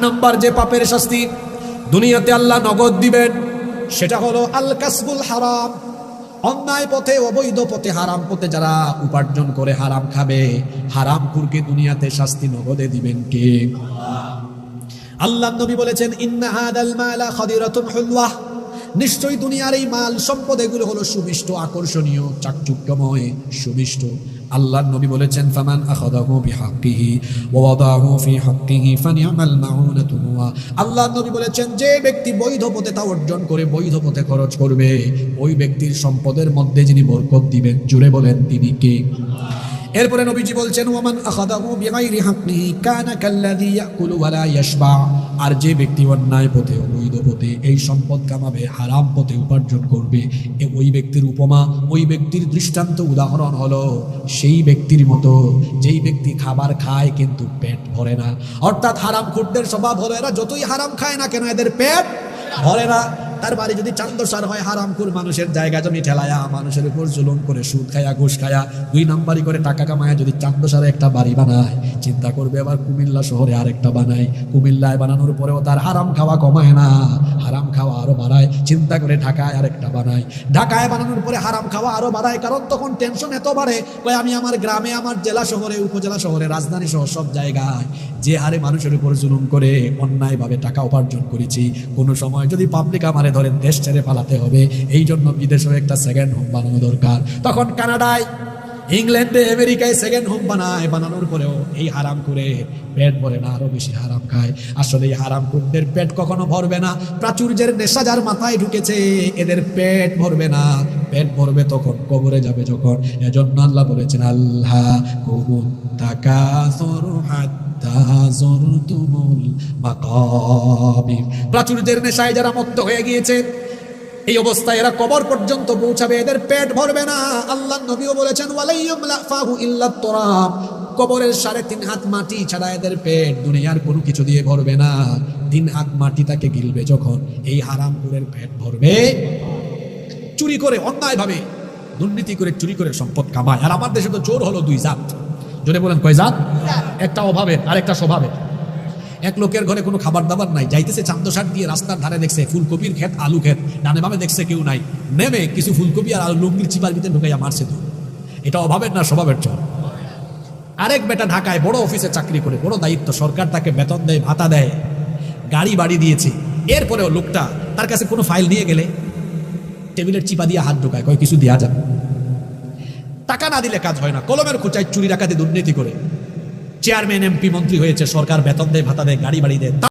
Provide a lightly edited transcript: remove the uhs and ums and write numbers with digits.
Number যে পাপের শাস্তি দুনিয়াতে আল্লাহ নগদ দিবেন সেটা হলো আল কাসবুল হারাম। অন্যায় পথে, অবৈধ পথে, হারাম পথে যারা উপার্জন করে হারাম খাবে, হারামখোরকে দুনিয়াতে শাস্তি নগদে দিবেন কে? আল্লাহ নবী বলেছেন ইন্না হাদাল মালা খাদিরাতুন হুলওয়াহ, নিশ্চয়ই দুনিয়ার এই মাল সম্পদ এগুলো হলো সুমিষ্ট, আকর্ষণীয়, চাকচুক্যময়, সুমিষ্ট। আল্লাহর নবী বলেছেন ফামান আখাযাহু বিহাক্কিহি ওয়া ওয়াদাহু ফি হাক্কিহি ফানি'মাল মাউনাতু হুয়া। আল্লাহর নবী বলেছেন যে ব্যক্তি বৈধ পথে তা অর্জন করে বৈধ পথে খরচ করবে, ওই ব্যক্তির সম্পদের মধ্যে যিনি বরকত দিবেন, জুড়ে বলেন তিনি কে? এরপরে নবীজি বলছেন ওয়ামান আখাযাহু বিগাইরি হাক্কিহি কানা কাল্লাযী ইয়াকুলু ওয়া লা ইয়াশবা। আর যে ব্যক্তি অন্যায় পথে, অবৈধ পথে এই সম্পদ কামাবে, হারাম পথে উপার্জন করবে, ওই ব্যক্তির উপমা, ওই ব্যক্তির দৃষ্টান্ত, উদাহরণ হলো সেই ব্যক্তির মতো যেই ব্যক্তি খাবার খায় কিন্তু পেট ভরে না। অর্থাৎ হারামখোরদের স্বভাব হলো এরা যতই হারাম খায় না কেন এদের পেট ভরে না। তার বাড়ি যদি চান্দসার হয়, হারামখোর মানুষের জায়গা জমি ঠেলায়া, মানুষের উপর জুলুম করে, সুদ খায়া, ঘুষ খায়া, 2 নাম্বারি করে টাকা কামায় যদি চান্দসারে একটা বাড়ি বানায়, চিন্তা করবে আবার কুমিল্লা শহরে আরেকটা বানায়। কুমিল্লায় বানানোর পরেও তার হারাম খাওয়া কমায় না, হারাম খাওয়া আরো বাড়ায়। চিন্তা করে ঢাকায় আরেকটা বানায়, ঢাকায় বানানোর পরে হারাম খাওয়া আরো বাড়ায়। কারণ তখন টেনশন এত বাড়ে, আমি আমার গ্রামে, আমার জেলা শহরে, উপজেলা শহরে, রাজধানী সহ সব জায়গায় যে হারে মানুষের উপর জুলুম করে অন্যায়ভাবে টাকা উপার্জন করেছি, কোনো সময় যদি পাবলিক আমারে ধরেন দেশ ছেড়ে পালাতে হবে, এই জন্য বিদেশেও একটা সেকেন্ড হোম বানানো দরকার। তখন কানাডায়, ইংল্যান্ডে, আমেরিকায় সেকেন্ড হোম বানায়, বানানোর পরেও এই হারাম করে পেট ভরে না, আরো বেশি হারাম খায়। আসলে এই হারাম করদের পেট কখনো ভরবে না। প্রাচুর্যের নেশা যার মাথায় ঢুকেছে, এদের পেট ভরবে না। পেট ভরবে তখন কবরে যাবে যখন। এজন্য আল্লাহ বলেছেন আল্লাহ কুমুত তাকাসুর হাত্তা যুরতুমুল মাকাবির। প্রাচুর্যের নেশায় যারা মত্ত হয়ে গিয়েছে, এই অবস্থায় এরা কবর পর্যন্ত পৌঁছাবে, এদের পেট ভরবে না। আল্লাহ নবীও বলেছেন ওয়ালাইয়ুমলা ফাহু ইল্লাত তুরাব, কবরের 3.5 হাত মাটি ছাড়া এদের পেট দুনিয়ার কোনো কিছু দিয়ে ভরবে না। 3 হাত মাটি তাকে গিলবে যখন, এই হারামখোরের পেট ভরবে। চুরি করে, অন্যায়ভাবে দুর্নীতি করে, চুরি করে সম্পদ কামায়। আর আমার দেশে তো চোর হলো 2 জাত। জোরে বলেন কয় জাত? একটা অভাবের আর একটা স্বভাবের। এক লোকের ঘরে কোনো খাবার দাবার নাই, যাইতেছে চান্দসার দিয়ে, রাস্তার ধারে দেখছে ফুলকপির ক্ষেত, আলু ক্ষেত, ডানে বামে দেখছে কেউ নাই, নেমে কিছু ফুলকপি আর আলু লুঙ্গির চিপার ভিতরে ঢুকাইয়া মারছে। তো এটা অভাবের না স্বভাবের চোর? আরেক বেটা ঢাকায় বড় অফিসে চাকরি করে, বড় দায়িত্ব, সরকার তাকে বেতন দেয়, ভাতা দেয়, গাড়ি বাড়ি দিয়েছে। এরপরেও লোকটা, তার কাছে কোনো ফাইল নিয়ে গেলে টেবিলের চিপা দিয়ে হাত ঢোকায়, কয় কিছু দেয়া যাবে। টাকা না দিলে কাজ হয় না, কলমের খোঁচায় চুরি ডাকাতি দুর্নীতি করে চেয়ারম্যান, এমপি, মন্ত্রী হয়েছে, সরকার বেতন দেয়, ভাতা দেয়, গাড়ি বাড়ি দেয়।